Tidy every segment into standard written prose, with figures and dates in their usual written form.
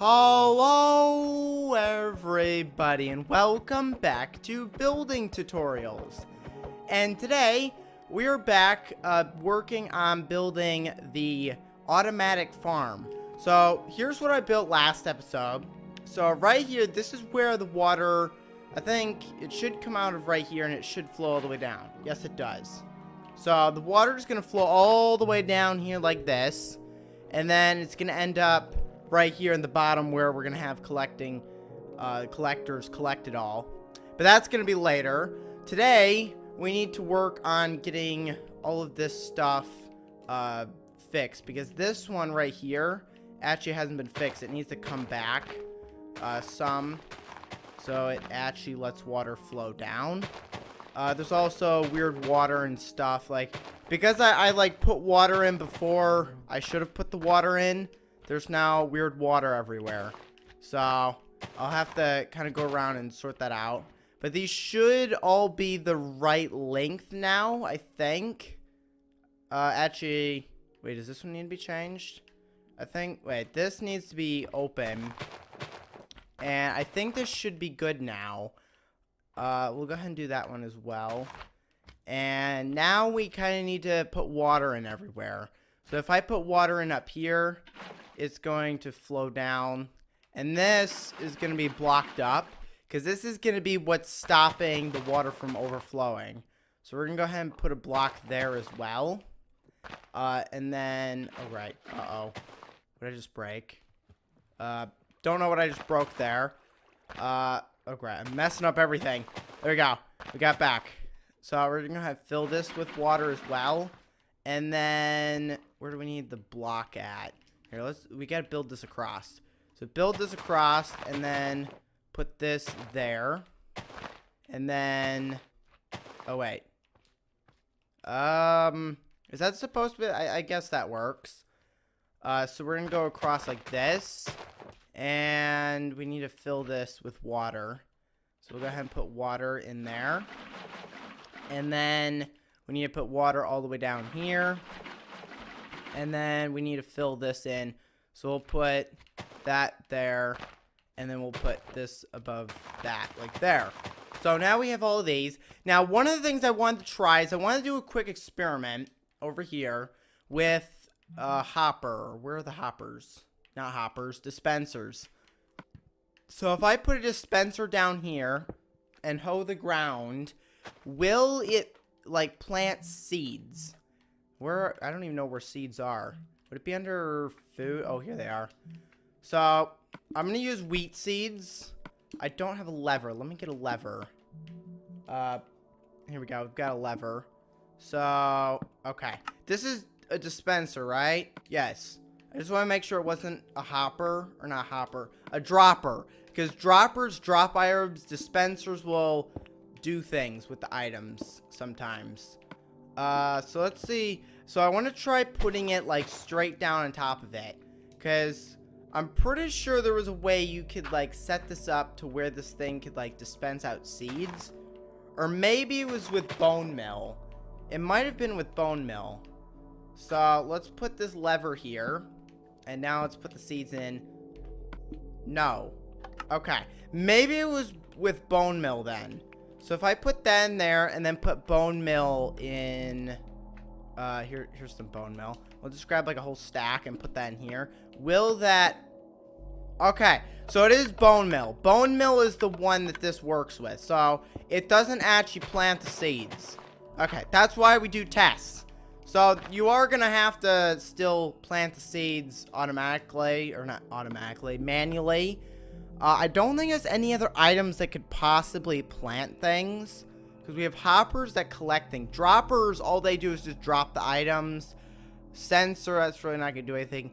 Hello everybody and welcome back to Building Tutorials. And today we're back working on building the automatic farm. So here's what I built last episode. So right here, this is where the water, I think it should come out of right here and it should flow all the way down. Yes, it does. So the water is going to flow all the way down here like this. And then it's going to end up right here in the bottom where we're going to have collectors collect it all. But that's going to be later. Today, we need to work on getting all of this stuff fixed. Because this one right here actually hasn't been fixed. It needs to come back some. So it actually lets water flow down. There's also weird water and stuff. Like, because I like put water in before I should have put the water in. There's now weird water everywhere. So I'll have to kind of go around and sort that out. But these should all be the right length now, I think. Actually, wait, does this one need to be changed? Wait, this needs to be open. And I think this should be good now. We'll go ahead and do that one as well. And now we kind of need to put water in everywhere. So if I put water in up here, it's going to flow down. And this is going to be blocked up, because this is going to be what's stopping the water from overflowing. So we're going to go ahead and put a block there as well. And then, oh right, what did I just break? Don't know what I just broke there. Oh great, I'm messing up everything. There we go, we got back. So we're going to have fill this with water as well. And then, where do we need the block at? Here, we gotta build this across. So build this across, and then put this there. And then, oh wait. Is that supposed to be, I guess that works. So we're gonna go across like this. And we need to fill this with water. So we'll go ahead and put water in there. And then we need to put water all the way down here. And then we need to fill this in. So we'll put that there. And then we'll put this above that, like there. So now we have all of these. Now, one of the things I wanted to try is I want to do a quick experiment over here with a hopper. Where are the hoppers? Not hoppers, dispensers. So if I put a dispenser down here and hoe the ground, will it like plant seeds? I don't even know where seeds are. Would it be under food? Oh, here they are. So I'm gonna use wheat seeds. I don't have a lever. Let me get a lever. Here we go. We've got a lever. So okay, this is a dispenser, right? Yes. I just want to make sure it wasn't a hopper, or not hopper, a dropper. Because droppers drop items, dispensers will do things with the items sometimes. So let's see. So I want to try putting it like straight down on top of it. Because I'm pretty sure there was a way you could like set this up to where this thing could like dispense out seeds. Or maybe it was with bone meal. It might have been with bone meal. So let's put this lever here. And now let's put the seeds in. No. Okay. Maybe it was with bone meal then. So if I put that in there and then put bone meal in. Here's some bone meal. We'll just grab like a whole stack and put that in here. Will that. Okay. So it is bone meal. Bone meal is the one that this works with. So it doesn't actually plant the seeds. Okay. That's why we do tests. So you are going to have to still plant the seeds automatically, or not automatically, manually. I don't think there's any other items that could possibly plant things. Because we have hoppers that collect things. Droppers, all they do is just drop the items. Sensor, that's really not going to do anything.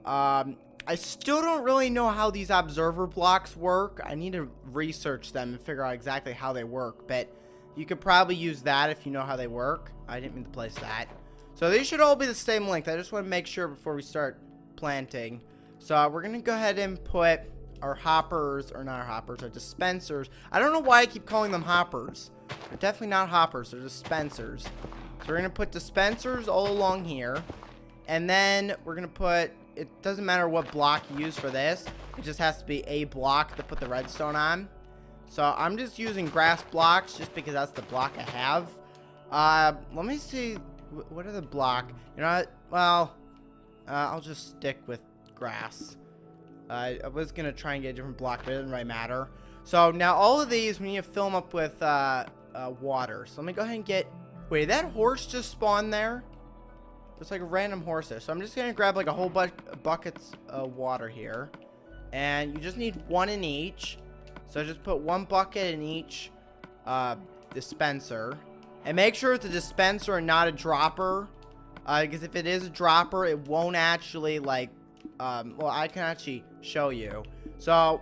I still don't really know how these observer blocks work. I need to research them and figure out exactly how they work. But you could probably use that if you know how they work. I didn't mean to place that. So these should all be the same length. I just want to make sure before we start planting. So we're going to go ahead and put our hoppers, or not our hoppers, our dispensers. I don't know why I keep calling them hoppers. They're definitely not hoppers. They're dispensers. So we're going to put dispensers all along here. And then we're going to put, it doesn't matter what block you use for this. It just has to be a block to put the redstone on. So I'm just using grass blocks just because that's the block I have. Let me see. What are the block? You know what? Well, I'll just stick with grass. I was going to try and get a different block, but it doesn't really matter. So now all of these, we need to fill them up with water. So let me go ahead and get... Wait, did that horse just spawn there? There's like a random horse there. So I'm just going to grab like a whole buckets of water here. And you just need one in each. So just put one bucket in each dispenser. And make sure it's a dispenser and not a dropper. Because if it is a dropper, it won't actually like... well, I can actually show you. So,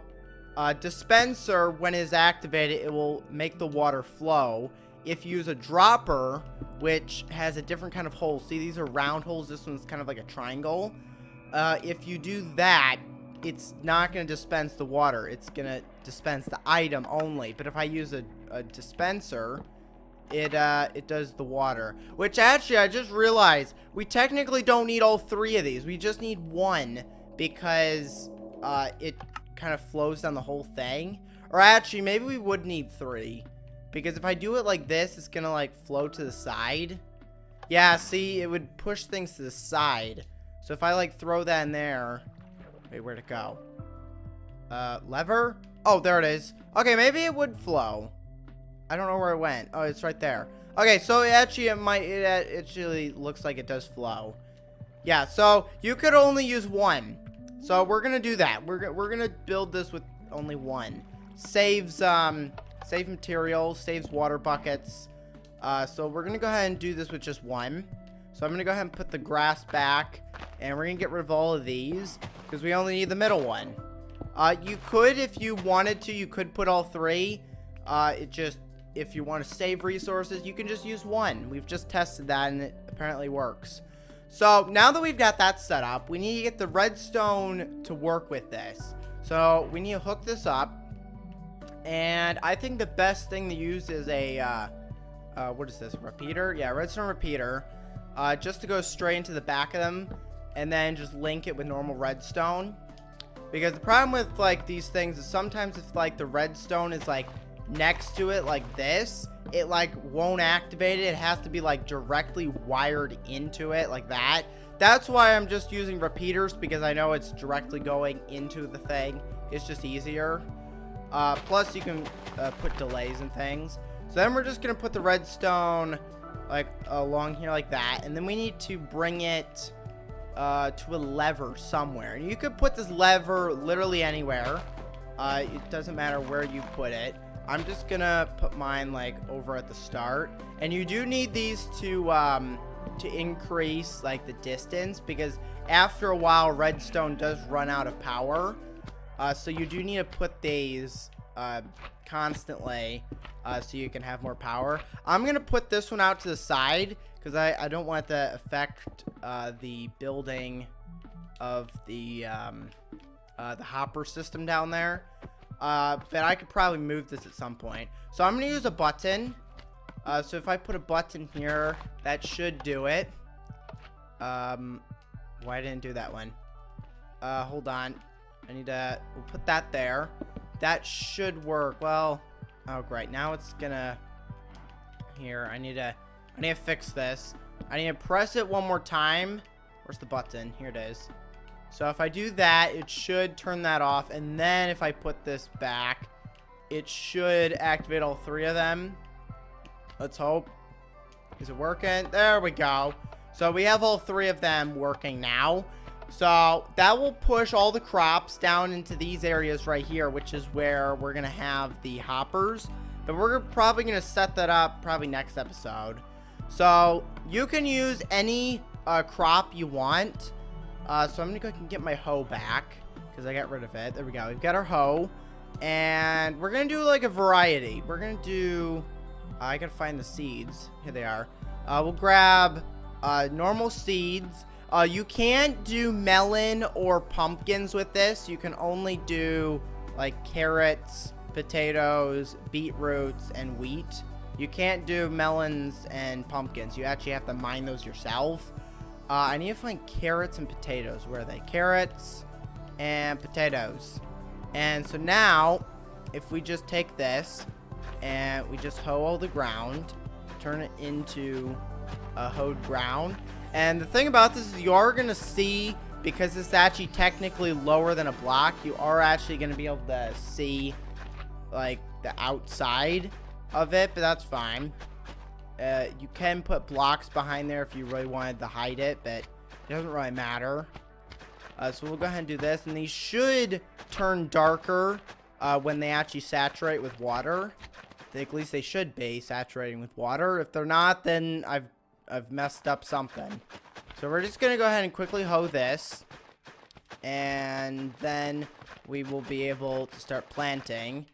dispenser, when it is activated, it will make the water flow. If you use a dropper, which has a different kind of hole. See, these are round holes. This one's kind of like a triangle. If you do that, it's not going to dispense the water. It's going to dispense the item only. But if I use a dispenser, it does the water. Which actually, I just realized we technically don't need all three of these. We just need one because it kind of flows down the whole thing. Or actually, maybe we would need three. Because if I do it like this, it's going to like flow to the side. Yeah, see, it would push things to the side. So if I like throw that in there. Wait, where'd it go? Lever? Oh, there it is. Okay, maybe it would flow. I don't know where it went. Oh, it's right there. Okay, so it actually looks like it does flow. Yeah, so you could only use one. So we're gonna do that. We're gonna build this with only one. Saves materials, saves water buckets. So we're gonna go ahead and do this with just one. So I'm gonna go ahead and put the grass back, and we're gonna get rid of all of these because we only need the middle one. You could, if you wanted to, you could put all three. If you want to save resources, you can just use one. We've just tested that, and it apparently works. So now that we've got that set up, we need to get the redstone to work with this. So we need to hook this up. And I think the best thing to use is a, what is this, a repeater? Yeah, redstone repeater. Just to go straight into the back of them, and then just link it with normal redstone. Because the problem with, like, these things is sometimes if, like, the redstone is, like, next to it like this, it like won't activate it. It has to be like directly wired into it like that. That's why I'm just using repeaters, because I know it's directly going into the thing. It's just easier. Plus you can put delays and things. So then we're just gonna put the redstone like along here like that, and then we need to bring it to a lever somewhere. And you could put this lever literally anywhere. It doesn't matter where you put it. I'm just gonna put mine like over at the start, and you do need these to increase like the distance, because after a while redstone does run out of power. So you do need to put these constantly so you can have more power. I'm gonna put this one out to the side because I don't want to affect the building of the hopper system down there. But I could probably move this at some point. So I'm going to use a button. So if I put a button here, that should do it. Why didn't do that one? Hold on. We'll put that there. That should work. Well, oh great. Now it's gonna, here, I need to fix this. I need to press it one more time. Where's the button? Here it is. So if I do that, it should turn that off. And then if I put this back, it should activate all three of them. Let's hope. Is it working? There we go. So we have all three of them working now. So that will push all the crops down into these areas right here, which is where we're going to have the hoppers. But we're probably going to set that up probably next episode. So you can use any crop you want. So I'm going to go and get my hoe back because I got rid of it. There we go. We've got our hoe. And we're going to do like a variety. We're going to do... I got to find the seeds. Here they are. We'll grab normal seeds. You can't do melon or pumpkins with this. You can only do like carrots, potatoes, beetroots, and wheat. You can't do melons and pumpkins. You actually have to mine those yourself. I need to find carrots and potatoes. Where are they? Carrots and potatoes. And so now, if we just take this and we just hoe all the ground, turn it into a hoed ground. And the thing about this is you are going to see, because it's actually technically lower than a block, you are actually going to be able to see like the outside of it, but that's fine. You can put blocks behind there if you really wanted to hide it, but it doesn't really matter. So we'll go ahead and do this, and these should turn darker when they actually saturate with water. I think at least they should be saturating with water. If they're not, then I've messed up something. So we're just gonna go ahead and quickly hoe this, and then we will be able to start planting,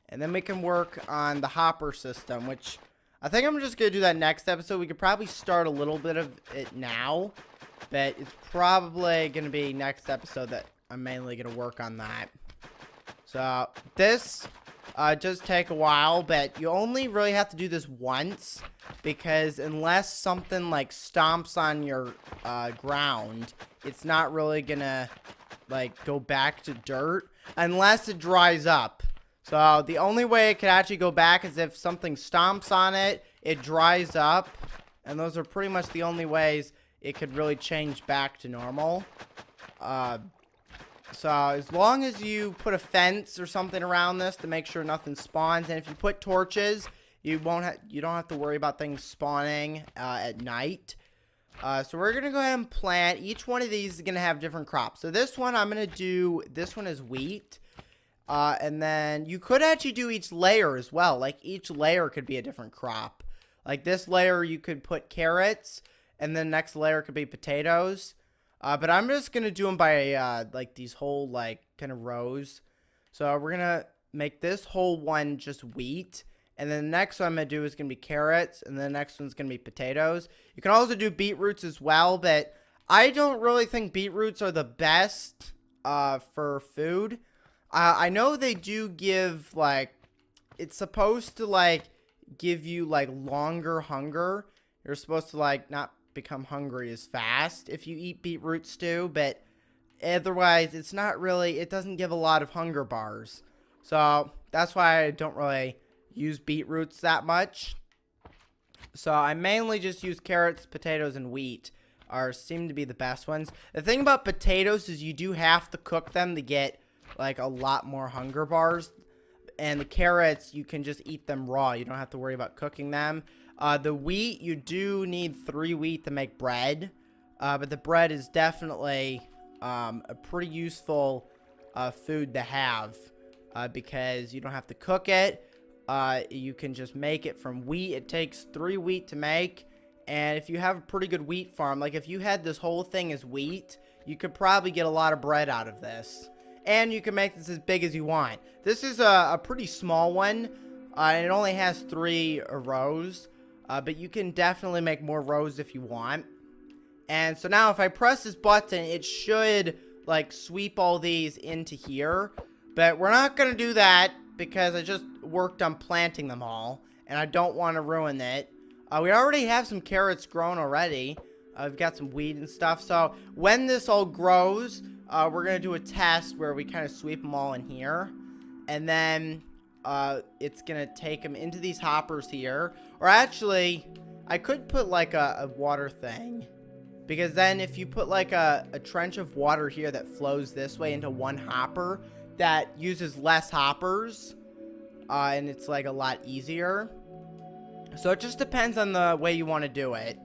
and then we can work on the hopper system, which I think I'm just gonna do that next episode. We could probably start a little bit of it now, but it's probably gonna be next episode that I'm mainly gonna work on that. So this does take a while, but you only really have to do this once, because unless something like stomps on your ground, it's not really gonna like go back to dirt unless it dries up. So the only way it could actually go back is if something stomps on it, it dries up, and those are pretty much the only ways it could really change back to normal. So as long as you put a fence or something around this to make sure nothing spawns, and if you put torches, you don't have to worry about things spawning at night. So we're gonna go ahead and plant. Each one of these is gonna have different crops. So this one this one is wheat, and then you could actually do each layer as well. Like each layer could be a different crop. Like this layer you could put carrots, and then the next layer could be potatoes. But I'm just going to do them by, like, these whole, like, kind of rows. So we're going to make this whole one just wheat. And then the next one I'm going to do is going to be carrots. And then the next one's going to be potatoes. You can also do beetroots as well. But I don't really think beetroots are the best for food. I know they do give, like, it's supposed to, like, give you, like, longer hunger. You're supposed to, like, not become hungry as fast if you eat beetroot stew, but otherwise it's not really, it doesn't give a lot of hunger bars. So that's why I don't really use beetroots that much. So I mainly just use carrots, potatoes, and wheat seem to be the best ones. The thing about potatoes is you do have to cook them to get like a lot more hunger bars. And the carrots, you can just eat them raw. You don't have to worry about cooking them. The wheat, you do need 3 wheat to make bread. But the bread is definitely a pretty useful food to have. Because you don't have to cook it. You can just make it from wheat. It takes 3 wheat to make. And if you have a pretty good wheat farm, like if you had this whole thing as wheat, you could probably get a lot of bread out of this. And you can make this as big as you want. This is a pretty small one. And it only has 3 rows. But you can definitely make more rows if you want. And so now if I press this button, it should like sweep all these into here. But we're not going to do that because I just worked on planting them all. And I don't want to ruin it. We already have some carrots grown already. We've got some wheat and stuff. So when this all grows, we're going to do a test where we kind of sweep them all in here. And then it's going to take them into these hoppers here. Or actually, I could put like a water thing. Because then if you put like a trench of water here that flows this way into one hopper, that uses less hoppers. And it's like a lot easier. So it just depends on the way you want to do it.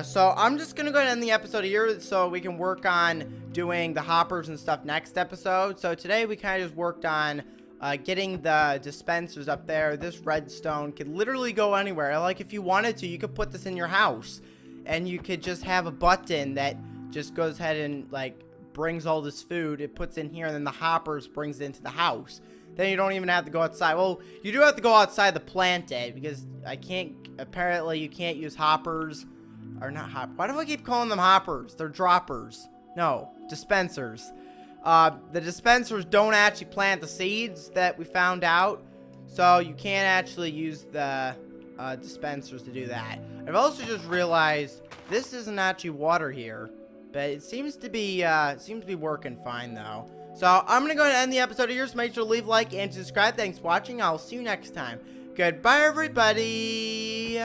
So I'm just going to go ahead and end the episode here so we can work on doing the hoppers and stuff next episode. So today we kind of just worked on getting the dispensers up there. This redstone could literally go anywhere. Like if you wanted to, you could put this in your house. And you could just have a button that just goes ahead and like brings all this food. It puts in here and then the hoppers brings it into the house. Then you don't even have to go outside. Well, you do have to go outside to plant it because apparently you can't use hoppers. Or not hoppers. Why do I keep calling them hoppers? They're droppers. No, dispensers. The dispensers don't actually plant the seeds that we found out. So you can't actually use the dispensers to do that. I've also just realized this isn't actually water here. But it seems to be working fine though. So I'm going to go ahead and end the episode here, so make sure to leave a like and subscribe. Thanks for watching. I'll see you next time. Goodbye, everybody.